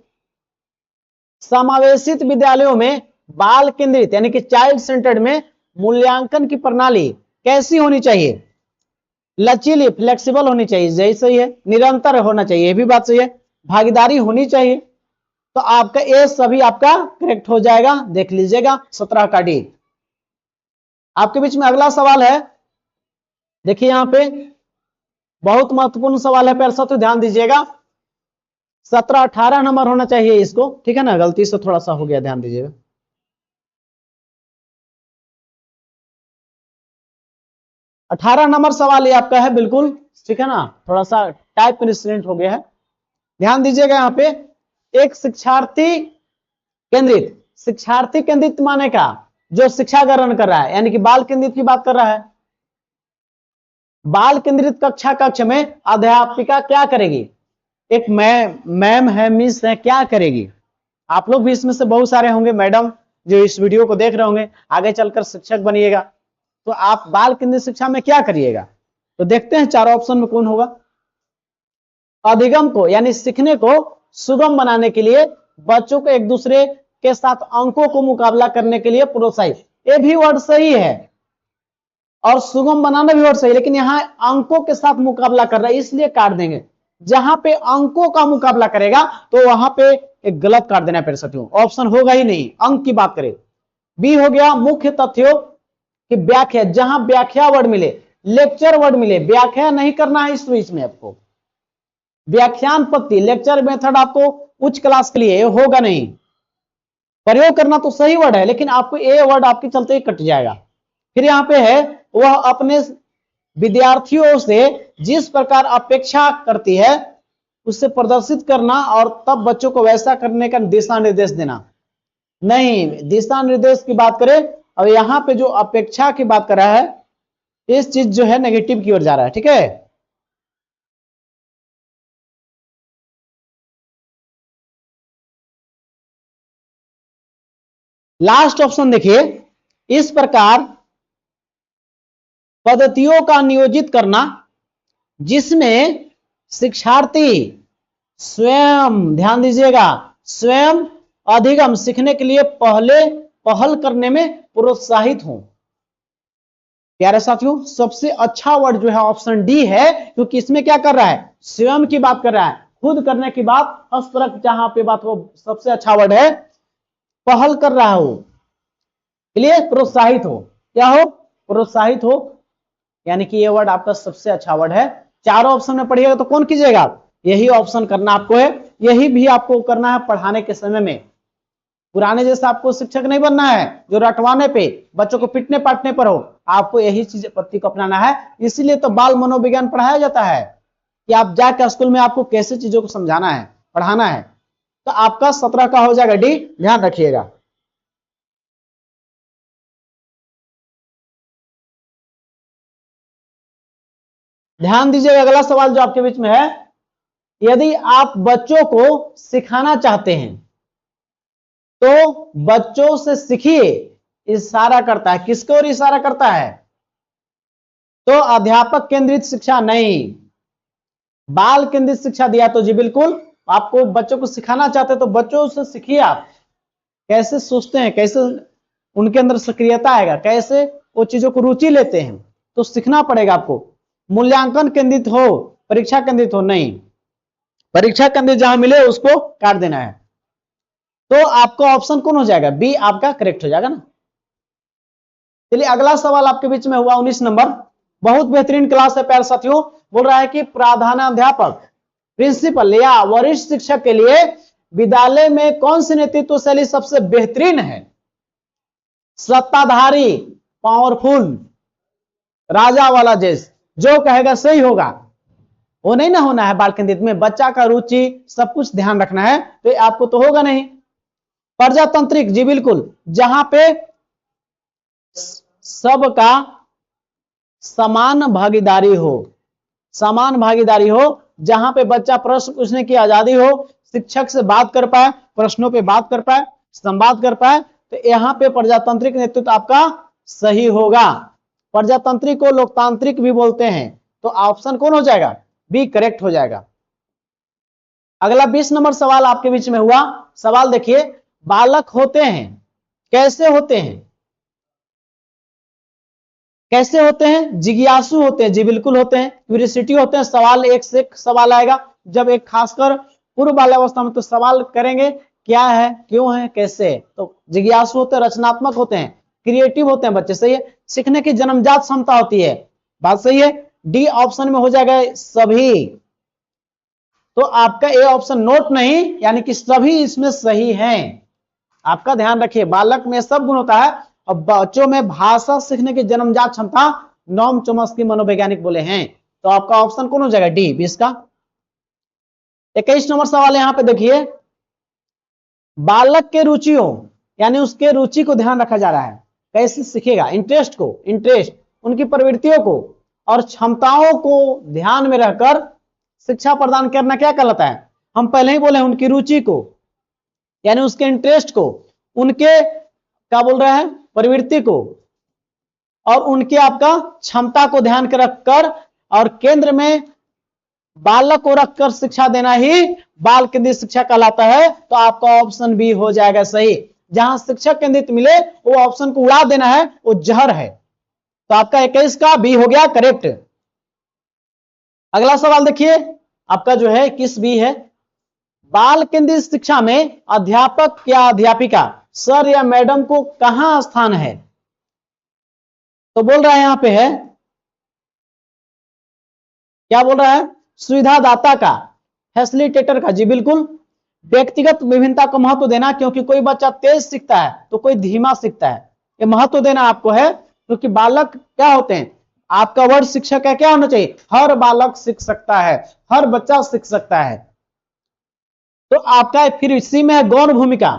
समावेशित विद्यालयों में बाल केंद्रित यानी कि चाइल्ड सेंटर्ड में मूल्यांकन की प्रणाली कैसी होनी चाहिए? लचीली, फ्लेक्सिबल होनी चाहिए, यही सही है। निरंतर होना चाहिए, ये भी बात सही है। भागीदारी होनी चाहिए। तो आपका ए सभी आपका करेक्ट हो जाएगा, देख लीजिएगा 17 का डी। आपके बीच में अगला सवाल है, देखिए यहां पे बहुत महत्वपूर्ण सवाल है, प्यारे साथियों ध्यान दीजिएगा। 17-18 नंबर होना चाहिए इसको, ठीक है ना, गलती से थोड़ा सा हो गया, ध्यान दीजिएगा। अठारह नंबर सवाल ये आपका है, बिल्कुल ठीक है ना, थोड़ा सा टाइप इंसिडेंट हो गया है। ध्यान दीजिएगा यहां पे, एक शिक्षार्थी केंद्रित माने का जो शिक्षा ग्रहण कर रहा है, यानी कि बाल केंद्रित की बात कर रहा है। बाल केंद्रित कक्ष में अध्यापिका क्या करेगी? एक मैम है, मिस है, क्या करेगी? आप लोग भी इसमें से बहुत सारे होंगे मैडम जो इस वीडियो को देख रहे होंगे, आगे चलकर शिक्षक बनिएगा, तो आप बाल केंद्रित शिक्षा में क्या करिएगा? तो देखते हैं चारों ऑप्शन में कौन होगा। अधिगम को यानी सीखने को सुगम बनाने के लिए, बच्चों को एक दूसरे के साथ अंकों को मुकाबला करने के लिए प्रोत्साहित, ये भी वर्ड सही है, और सुगम बनाना भी वर्ड सही, लेकिन यहां अंकों के साथ मुकाबला कर रहा है इसलिए काट देंगे। जहां पे अंकों का मुकाबला करेगा तो वहां पे एक गलत काट देना है साथियों, ऑप्शन होगा ही नहीं, अंक की बात करें। बी हो गया मुख्य तथ्यों की व्याख्या, जहां व्याख्या वर्ड मिले, लेक्चर वर्ड मिले, व्याख्या नहीं करना है इस बीच में आपको। व्याख्यान पत्ती, लेक्चर मेथड आपको उच्च क्लास के लिए होगा नहीं, प्रयोग करना तो सही वर्ड है, लेकिन आपको ए वर्ड आपके चलते ही कट जाएगा। फिर यहां पे है, वह अपने विद्यार्थियों से जिस प्रकार अपेक्षा करती है उससे प्रदर्शित करना, और तब बच्चों को वैसा करने का दिशा निर्देश देना। नहीं, दिशा निर्देश की बात करें और यहां पे जो अपेक्षा की बात कर रहा है, इस चीज जो है नेगेटिव की ओर जा रहा है, ठीक है। लास्ट ऑप्शन देखिए, इस प्रकार पद्धतियों का नियोजित करना जिसमें शिक्षार्थी स्वयं, ध्यान दीजिएगा, स्वयं अधिगम सीखने के लिए पहल करने में प्रोत्साहित हो। प्यारे साथियों, सबसे अच्छा वर्ड जो है ऑप्शन डी है, क्योंकि इसमें क्या कर रहा है, स्वयं की बात कर रहा है, खुद करने की बात, अस्परक जहां पे बात हो, सबसे अच्छा वर्ड है, पहल कर रहा हो, इसलिए प्रोत्साहित हो, क्या हो, प्रोत्साहित हो, यानी कि ये वर्ड आपका सबसे अच्छा वर्ड है। चारों ऑप्शन में पढ़िएगा तो कौन कीजिएगा, यही ऑप्शन करना आपको है, यही भी आपको करना है पढ़ाने के समय में। पुराने जैसा आपको शिक्षक नहीं बनना है जो रटवाने पे, बच्चों को पिटने पाटने पर हो, आपको यही चीज पद्धति को अपनाना है। इसीलिए तो बाल मनोविज्ञान पढ़ाया जाता है कि आप जाकर स्कूल में आपको कैसे चीजों को समझाना है, पढ़ाना है। तो आपका 17 का हो जाएगा डी, ध्यान रखिएगा। ध्यान दीजिएगा, अगला सवाल जो आपके बीच में है, यदि आप बच्चों को सिखाना चाहते हैं तो बच्चों से सीखिए, इशारा करता है, किसको और इशारा करता है, तो अध्यापक केंद्रित शिक्षा नहीं, बाल केंद्रित शिक्षा दिया। तो जी बिल्कुल, आपको बच्चों को सिखाना चाहते हैं तो बच्चों से सीखिए, आप कैसे सोचते हैं, कैसे उनके अंदर सक्रियता आएगा, कैसे वो चीजों को रुचि लेते हैं, तो सीखना पड़ेगा आपको। मूल्यांकन केंद्रित हो, परीक्षा केंद्रित हो नहीं, परीक्षा केंद्रित जहां मिले उसको काट देना है। तो आपका ऑप्शन कौन हो जाएगा, बी आपका करेक्ट हो जाएगा ना। चलिए अगला सवाल आपके बीच में हुआ 19 नंबर, बहुत बेहतरीन क्लास है प्यारे साथियों। बोल रहा है कि प्रधानाध्यापक, प्रिंसिपल या वरिष्ठ शिक्षक के लिए विद्यालय में कौन सी नेतृत्व शैली सबसे बेहतरीन है? सत्ताधारी, पावरफुल, राजा वाला जैस, जो कहेगा सही होगा, वो नहीं ना होना है। बाल केंद्रित में बच्चा का रुचि सब कुछ ध्यान रखना है, तो आपको तो होगा नहीं। प्रजातांत्रिक, जी बिल्कुल, जहां पे सबका समान भागीदारी हो, समान भागीदारी हो, जहां पे बच्चा प्रश्न पूछने की आजादी हो, शिक्षक से बात कर पाए, प्रश्नों पे बात कर पाए, संवाद कर पाए, तो यहां पे प्रजातांत्रिक नेतृत्व आपका सही होगा। प्रजातांत्रिक को लोकतांत्रिक भी बोलते हैं, तो ऑप्शन कौन हो जाएगा, बी करेक्ट हो जाएगा। अगला 20 नंबर सवाल आपके बीच में हुआ। सवाल देखिए, बालक होते हैं, कैसे होते हैं? कैसे होते हैं? जिज्ञासु होते हैं, जी बिल्कुल होते हैं। क्यूरियोसिटी होते हैं, सवाल एक से एक सवाल आएगा जब एक खासकर पूर्व बाल्यावस्था में, तो सवाल करेंगे क्या है, क्यों है, कैसे है। तो जिज्ञासु होते हैं, रचनात्मक होते हैं, क्रिएटिव होते हैं बच्चे, सही है। सीखने की जन्मजात क्षमता होती है, बात सही है। डी ऑप्शन में हो जाएगा सभी। तो आपका ए ऑप्शन नोट नहीं, यानी कि सभी इसमें सही हैं। आपका ध्यान रखिए, बालक में सब गुण होता है और बच्चों में भाषा सीखने की जन्मजात क्षमता नॉम चोम्स्की मनोवैज्ञानिक बोले हैं। तो आपका ऑप्शन कौन हो जाएगा? डी 20 का। 21 नंबर सवाल यहां पे देखिए, बालक के रुचियों यानी उसके रुचि को ध्यान रखा जा रहा है, कैसे सीखेगा, इंटरेस्ट उनकी प्रवृत्तियों को और क्षमताओं को ध्यान में रहकर शिक्षा प्रदान करना क्या कहलाता है? हम पहले ही बोले उनकी रुचि को, यानी उसके इंटरेस्ट को, उनके क्या बोल रहे हैं, प्रवृत्ति को, और उनके आपका क्षमता को ध्यान के रखकर और केंद्र में बालक को रखकर शिक्षा देना ही बाल केंद्रित शिक्षा कहलाता है। तो आपका ऑप्शन बी हो जाएगा सही। जहां शिक्षक केंद्रित मिले वो ऑप्शन को उड़ा देना है, वो जहर है। तो आपका 21 का बी हो गया करेक्ट। अगला सवाल देखिए, आपका जो है किस बी है, बाल केंद्रित शिक्षा में अध्यापक या अध्यापिका, सर या मैडम को कहां स्थान है? तो बोल रहा है यहां पे है, क्या बोल रहा है, सुविधादाता का, फैसिलिटेटर का, जी बिल्कुल। व्यक्तिगत विभिन्नता को महत्व देना, क्योंकि कोई बच्चा तेज सीखता है तो कोई धीमा सीखता है, ये महत्व देना आपको है। क्योंकि बालक क्या होते हैं, आपका वर्ड शिक्षक का क्या होना चाहिए, हर बालक सीख सकता है, हर बच्चा सीख सकता है। तो आपका फिर इसी में है गौण भूमिका।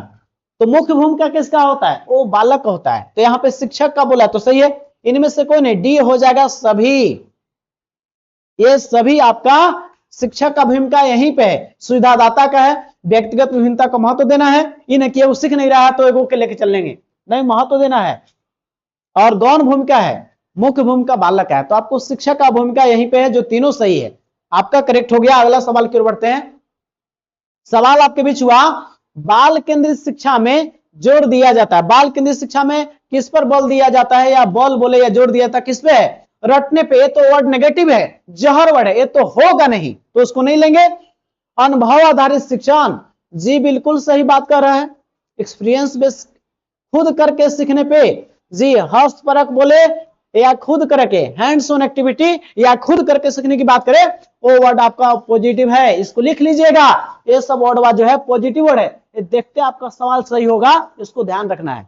तो मुख्य भूमिका किसका होता है, वो बालक का होता है। तो यहां पे शिक्षक का बोला तो सही है, इनमें से कोई नहीं, डी हो जाएगा सभी। ये सभी आपका शिक्षक का भूमिका यहीं पे है। सुविधादाता का है, व्यक्तिगत विभिन्नता को महत्व देना है, इन्हें कि वो सीख नहीं रहा है तो एगो के लेके चल लेंगे, नहीं, महत्व देना है। और गौण भूमिका है, मुख्य भूमिका बालक है। तो आपको शिक्षक का भूमिका यहीं पे है, जो तीनों सही है। आपका करेक्ट हो गया। अगला सवाल की ओर बढ़ते हैं। सवाल आपके बीच हुआ, बाल केंद्रित शिक्षा में जोर दिया जाता है, बाल केंद्रित शिक्षा में किस पर बल दिया जाता है, या बल बोले या जोर दिया जाता है, किस पे है, रटने पे। ये तो वर्ड नेगेटिव है, जहर वर्ड है, ये तो होगा नहीं, तो उसको नहीं लेंगे। अनुभव आधारित शिक्षण, जी बिल्कुल सही बात कर रहा है। एक्सपीरियंस बेस्ड, खुद करके सीखने पे, जी हस्तपरक बोले या खुद करके, हैंड्स ऑन एक्टिविटी या खुद करके सीखने की बात करें, वो वर्ड आपका पॉजिटिव है, इसको लिख लीजिएगा। ये सब वर्ड जो है पॉजिटिव वर्ड है। ये देखते आपका सवाल सही होगा, इसको ध्यान रखना है।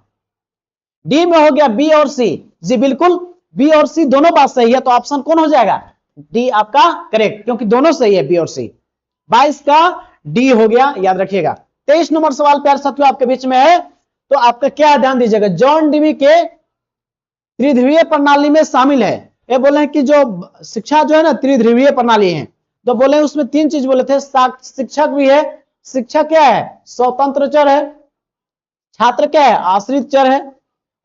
डी में हो गया बी और सी, जी बिल्कुल, बी और सी दोनों बात सही है। तो ऑप्शन कौन हो जाएगा, डी आपका करेक्ट, क्योंकि दोनों सही है, बी और सी। 22 का डी हो गया, याद रखिएगा। 23 नंबर सवाल प्यार साथियों आपके बीच में है। तो आपका क्या ध्यान दीजिएगा, जॉन डीवी के त्रिध्रुवीय प्रणाली में शामिल है। ये बोले हैं कि जो शिक्षा जो है ना त्रिध्रुवीय प्रणाली है। तो बोले उसमें 3 चीज बोले थे, शिक्षक भी है, शिक्षक क्या है, स्वतंत्र चर है, छात्र क्या है, आश्रित चर है,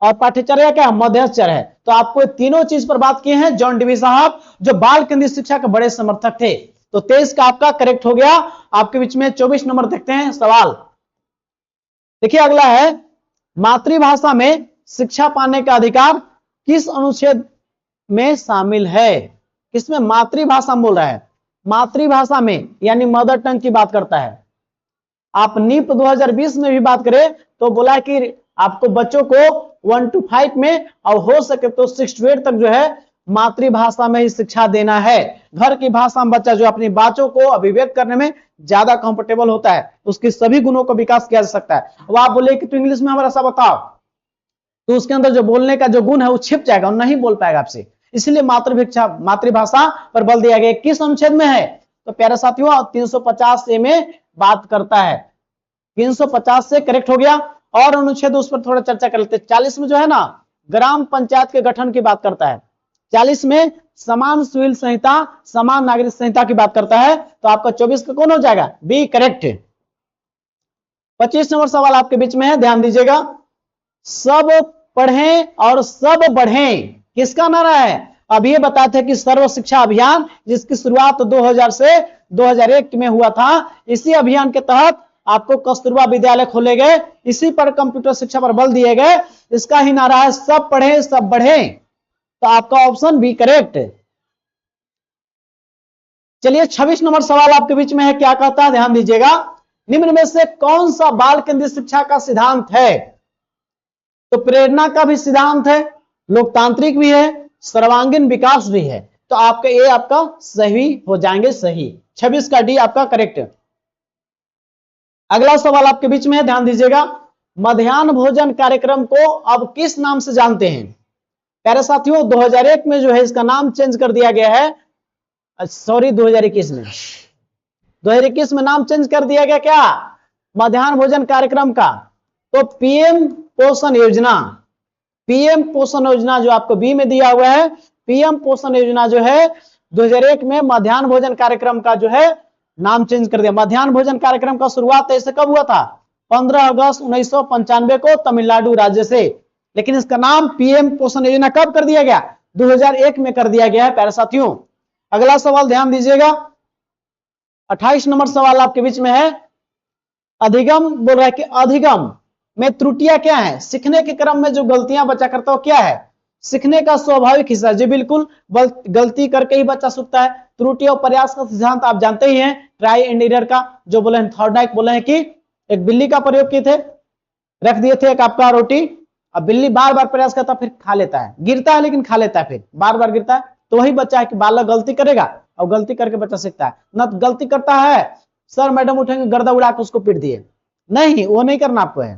और पाठ्यचर्या क्या है, मध्यस्थ चर है। तो आपको तीनों चीज पर बात किए हैं जॉन डीवी साहब, जो बाल केंद्रित शिक्षा के बड़े समर्थक थे। तो 23 का आपका करेक्ट हो गया। आपके बीच में 24 नंबर देखते हैं सवाल। देखिए अगला है, मातृभाषा में शिक्षा पाने का अधिकार किस अनुच्छेद में शामिल है? किसमें, मातृभाषा बोल रहा है, मातृभाषा में यानी मदर टंग की बात करता है। आप नीप 2020 में भी बात करें तो बोला कि आपको बच्चों को 1 to 5 में और हो सके तो 6 to 8 तक जो है मातृभाषा में ही शिक्षा देना है। घर की भाषा में बच्चा जो अपनी बातों को अभिव्यक्त करने में ज्यादा कंफर्टेबल होता है, उसके सभी गुणों का विकास किया जा सकता है। अब आप बोले कि तो इंग्लिश में हमारा सा बताओ, तो उसके अंदर जो बोलने का जो गुण है वो छिप जाएगा और नहीं बोल पाएगा आपसे। इसलिए मातृभाषा पर बल दिया गया। किस अनुच्छेद में है? तो प्यारे साथियों 350 ए में बात करता है। 350 से करेक्ट हो गया। और अनुच्छेद उस पर थोड़ा चर्चा कर लेते हैं। 40 में जो है ना ग्राम पंचायत के गठन की बात करता है। 40 में समान सिविल संहिता, समान नागरिक संहिता की बात करता है। तो आपका 24 का कौन हो जाएगा, बी करेक्ट। 25 नंबर सवाल आपके बीच में है, ध्यान दीजिएगा। सब पढ़ें और सब बढ़ें, किसका नारा है? अभी ये बताए थे कि सर्व शिक्षा अभियान जिसकी शुरुआत 2000 से 2001 में हुआ था, इसी अभियान के तहत आपको कस्तूरबा विद्यालय खोले गए, इसी पर कंप्यूटर शिक्षा पर बल दिए गए। इसका ही नारा है सब पढ़े सब बढ़े, तो आपका ऑप्शन बी करेक्ट। चलिए 26 नंबर सवाल आपके बीच में है, क्या कहता है, ध्यान दीजिएगा। निम्न में से कौन सा बाल केंद्रित शिक्षा का सिद्धांत है? तो प्रेरणा का भी सिद्धांत है, लोकतांत्रिक भी है, सर्वांगीण विकास भी है, तो आपका ए आपका सही हो जाएंगे, सही 26 का डी आपका करेक्ट। अगला सवाल आपके बीच में है, ध्यान दीजिएगा। मध्याह्न भोजन कार्यक्रम को अब किस नाम से जानते हैं? प्यारे साथियों 2001 में जो है इसका नाम चेंज कर दिया गया है, सॉरी 2021 में नाम चेंज कर दिया गया, क्या मध्याह्न भोजन कार्यक्रम का, तो पीएम पोषण योजना। पीएम पोषण योजना जो आपको बी में दिया हुआ है, पीएम पोषण योजना जो है 2001 में मध्याह्न भोजन कार्यक्रम का जो है नाम चेंज कर दिया। मध्याह्न भोजन कार्यक्रम का शुरुआत ऐसे कब हुआ था? 15 अगस्त 1995 को तमिलनाडु राज्य से, लेकिन इसका नाम पीएम पोषण योजना कब कर दिया गया? 2001 में कर दिया गया है प्यारे साथियों। अगला सवाल ध्यान दीजिएगा, 28 नंबर सवाल आपके बीच में है। अधिगम बोल रहा है कि अधिगम में त्रुटियां क्या है? सीखने के क्रम में जो गलतियां बच्चा करता है क्या है? सीखने का स्वाभाविक हिस्सा, जी बिल्कुल, गलती करके ही बच्चा सीखता है। त्रुटि और प्रयास का सिद्धांत आप जानते ही हैं, ट्राई एंड एरर का, जो बोले हैं थॉर्नडाइक बोले हैं कि एक बिल्ली का प्रयोग किए थे, रख दिए थे एक आपका रोटी, अब बिल्ली बार बार प्रयास करता फिर खा लेता है, गिरता है लेकिन खा लेता है, फिर बार बार गिरता है, तो वही बच्चा है कि बालक गलती करेगा और गलती करके बच्चा सीखता है। न गलती करता है सर मैडम उठेंगे गर्दा उड़ा के उसको पीट दिए, नहीं, वो नहीं करना आपको है।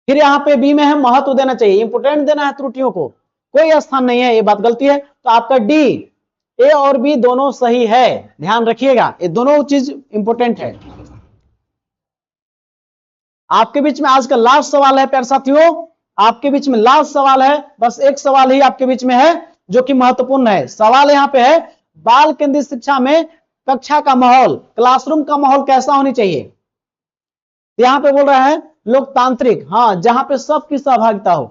फिर यहाँ पे बी में है महत्व देना चाहिए, इंपोर्टेंट देना है, त्रुटियों को कोई स्थान नहीं है, ये बात गलती है, तो आपका डी, ए और बी दोनों सही है, ध्यान रखिएगा, ये दोनों चीज इंपोर्टेंट है। आपके बीच में आज का लास्ट सवाल है प्यारे साथियों, आपके बीच में लास्ट सवाल है, बस एक सवाल ही आपके बीच में है जो कि महत्वपूर्ण है। सवाल यहाँ पे है, बाल केंद्रित शिक्षा में कक्षा का माहौल, क्लासरूम का माहौल कैसा होनी चाहिए? यहाँ पे बोल रहा है लोकतांत्रिक, हाँ, जहां पे सबकी सहभागिता हो।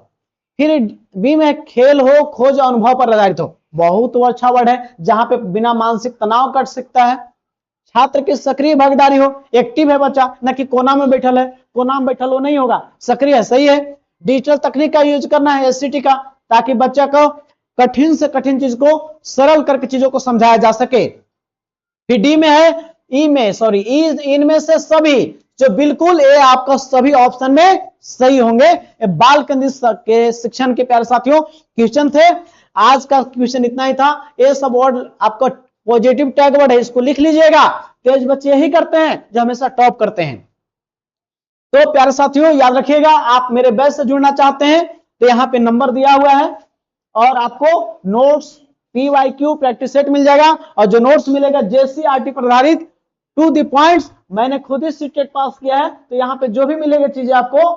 फिर बी में खेल हो, खोज अनुभव पर आधारित हो, बहुत अच्छा वर्ड है, जहां पे बिना मानसिक तनाव कट सकता है। छात्र की सक्रिय भागीदारी हो, एक्टिव है बच्चा, न कि कोना में बैठल है, कोना में बैठल हो नहीं होगा, सक्रिय है, सही है। डिजिटल तकनीक का यूज करना है, एससीटी का, ताकि बच्चा को कठिन से कठिन चीज को सरल करके चीजों को समझाया जा सके। फिर डी में है, इनमें से सभी, जो बिल्कुल ए आपका सभी ऑप्शन में सही होंगे। बाल केंद्रित के शिक्षण के प्यारे साथियों क्वेश्चन थे, आज का क्वेश्चन इतना ही था। ये सब वर्ड आपका पॉजिटिव टैग वर्ड है, इसको लिख लीजिएगा, तेज बच्चे यही करते हैं जो हमेशा टॉप करते हैं। तो प्यारे साथियों याद रखिएगा, आप मेरे बैच से जुड़ना चाहते हैं तो यहाँ पे नंबर दिया हुआ है, और आपको नोट्स पीवाईक्यू प्रैक्टिस सेट मिल जाएगा, और जो नोट्स मिलेगा जेसीईआरटी पर आधारित टू द पॉइंट्स, मैंने खुद ही सीटेट पास किया है, तो यहाँ पे जो भी मिलेगा चीजें आपको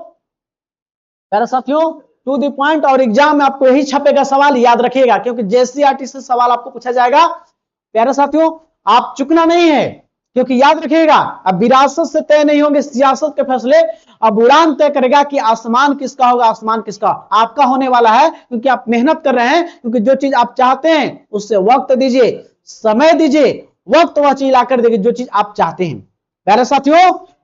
प्यारे साथियों टू द पॉइंट, और एग्जाम में आपको यही छपेगा सवाल, याद रखिएगा, क्योंकि जेसीईआरटी से सवाल आपको पूछा जाएगा। प्यारे साथियों आप चुकना नहीं है, क्योंकि याद रखिएगा, अब विरासत से तय नहीं होंगे सियासत के फैसले, अब उड़ान तय करेगा कि आसमान किसका होगा, आसमान किसका, आपका होने वाला है, क्योंकि आप मेहनत कर रहे हैं, क्योंकि जो चीज आप चाहते हैं उससे वक्त दीजिए, समय दीजिए, वक्त वह चीज लाकर देगी जो चीज आप चाहते हैं। प्यारे साथियों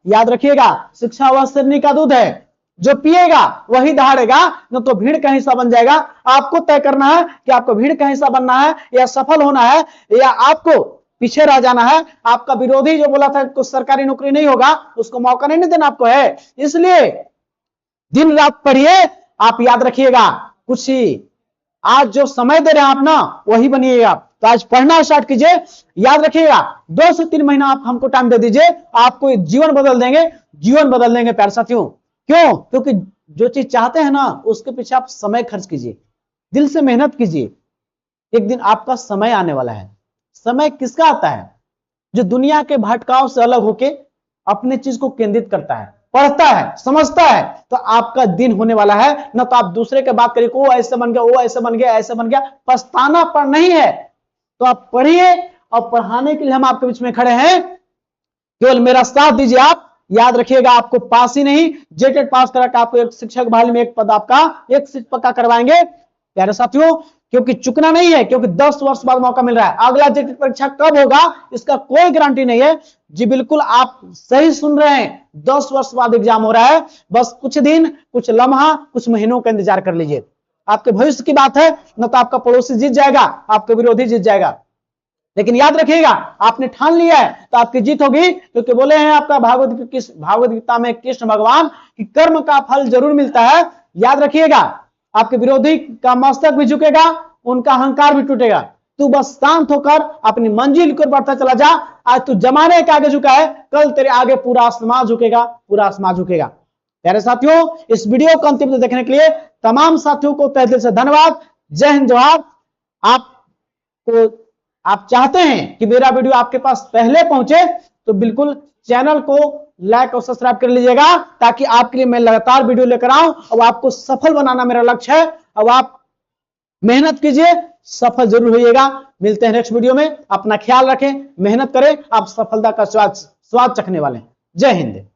याद रखिएगा, शिक्षा वह सिरनी का दूध है, जो पिएगा वही दहाड़ेगा, न तो भीड़ का हिस्सा बन जाएगा। आपको तय करना है कि आपको भीड़ का हिस्सा बनना है, या सफल होना है, या आपको पीछे रह जाना है। आपका विरोधी जो बोला था कुछ सरकारी नौकरी नहीं होगा, उसको मौका नहीं देना आपको है, इसलिए दिन रात पढ़िए, आप याद रखिएगा, कुछ ही आज जो समय दे रहे हैं आप ना, वही बनिएगा। तो आज पढ़ना स्टार्ट कीजिए, याद रखिएगा 2 से 3 महीना आप हमको टाइम दे दीजिए, आपको जीवन बदल देंगे, जीवन बदल देंगे प्यारे साथियों। क्यों? क्योंकि जो चीज चाहते हैं ना, उसके पीछे आप समय खर्च कीजिए, दिल से मेहनत कीजिए, एक दिन आपका समय आने वाला है। समय किसका आता है? जो दुनिया के भटकाव से अलग होके अपने चीज को केंद्रित करता है, पढ़ता है, समझता है, तो आपका दिन होने वाला है। न तो आप दूसरे के बात करिए, वो ऐसे बन गया, वो ऐसे बन गया, ऐसे बन गया, पछताना पर नहीं है। तो आप पढ़िए, और पढ़ाने के लिए हम आपके बीच में खड़े हैं, केवल मेरा साथ दीजिए। आप याद रखिएगा, आपको पास ही नहीं, जेटेट पास करा के आपको एक शिक्षक बहाली में एक पद आपका एक सीट पक्का करवाएंगे। प्यारे साथियों क्योंकि चुकना नहीं है, क्योंकि 10 वर्ष बाद मौका मिल रहा है। अगला जेईई परीक्षा कब होगा इसका कोई गारंटी नहीं है। जी बिल्कुल आप सही सुन रहे हैं, 10 वर्ष बाद एग्जाम हो रहा है। बस कुछ दिन, कुछ लम्हा, कुछ महीनों का इंतजार कर लीजिए। आपके भविष्य की बात है, न तो आपका पड़ोसी जीत जाएगा, आपका विरोधी जीत जाएगा। लेकिन याद रखिएगा, आपने ठान लिया है तो आपकी जीत होगी, क्योंकि बोले हैं आपका भागवत गीता में कृष्ण भगवान कि कर्म का फल जरूर मिलता है। याद रखिएगा, आपके विरोधी का मस्तक भी झुकेगा, उनका अहंकार भी टूटेगा। तू बस शांत होकर अपनी मंजिल को बढ़ता चला जा। आज तू जमाने के आगे झुका है, कल तेरे आगे पूरा आसमान झुकेगा, पूरा आसमान झुकेगा। प्यारे साथियों, इस वीडियो को अंतिम तक देखने के लिए तमाम साथियों को तहे दिल से धन्यवाद। जय हिंद, जवाहर। आप चाहते हैं कि मेरा वीडियो आपके पास पहले पहुंचे तो बिल्कुल चैनल को लाइक और सब्सक्राइब कर लीजिएगा, ताकि आपके लिए मैं लगातार वीडियो लेकर आऊं। अब आपको सफल बनाना मेरा लक्ष्य है। अब आप मेहनत कीजिए, सफल जरूर होइएगा। मिलते हैं नेक्स्ट वीडियो में। अपना ख्याल रखें, मेहनत करें, आप सफलता का स्वाद चखने वाले हैं। जय हिंद।